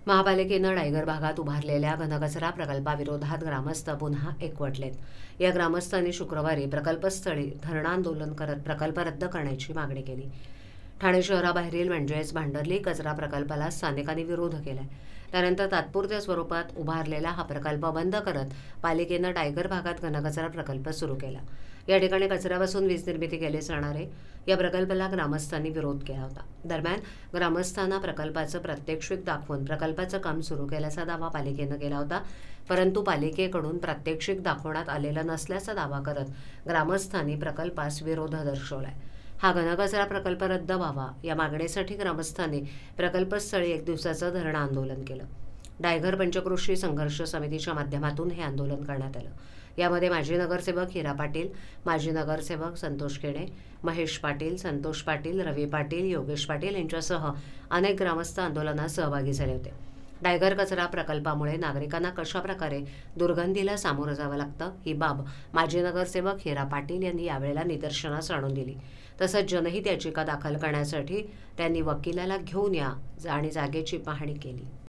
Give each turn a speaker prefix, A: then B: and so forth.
A: महापालिकेनं रायगड भागात उभारलेल्या घनकचरा प्रकल्पाविरोधात ग्रामस्थ पुन्हा एकवटलेत. या ग्रामस्थांनी शुक्रवारी प्रकल्पस्थळी धरणं आंदोलन करत प्रकल्प रद्द करण्याची मागणी केली. ठाणे शहराबाहेरील म्हणजेच भांडर्ली कचरा प्रकल्पाला स्थानिकांनी विरोध केलाय. त्यानंतर तात्पुरत्या स्वरूपात उभारलेला हा प्रकल्प बंद करत पालिकेनं रायगड भागात घनकचरा प्रकल्प सुरू केला. या ठिकाणी कचऱ्यापासून वीज निर्मिती केली जाणार आहे. या प्रकल्पाला ग्रामस्थांनी विरोध केला होता. दरम्यान ग्रामस्थांना प्रकल्पाचं प्रात्यक्षिक दाखवून प्रकल्पाचं काम सुरू केल्याचा दावा पालिकेनं केला होता. परंतु पालिकेकडून प्रात्यक्षिक दाखवण्यात आलेलं नसल्याचा दावा करत ग्रामस्थांनी प्रकल्पास विरोध दर्शवलाय. हा घनकचरा प्रकल्प रद्द व्हावा या मागणीसाठी ग्रामस्थांनी प्रकल्पस्थळी 1 दिवसाचं धरणं आंदोलन केलं. रायगड पंचक्रोशी संघर्ष समितीच्या माध्यमातून हे आंदोलन करण्यात आलं. यामध्ये माजी नगरसेवक हिरा पाटील, माजी नगरसेवक संतोष केणे, महेश पाटील, संतोष पाटील, रवी पाटील, योगेश पाटील यांच्यासह अनेक ग्रामस्थ आंदोलनात सहभागी झाले होते. रायगड कचरा प्रकल्पामुळे नागरिकांना कशाप्रकारे दुर्गंधीला सामोरं जावं लागतं ही बाब माजी नगरसेवक हिरा पाटील यांनी यावेळेला निदर्शनास आणून दिली. तसंच जनहित याचिका दाखल करण्यासाठी त्यांनी वकिलाला घेऊन या आणि जागेची पाहणी केली.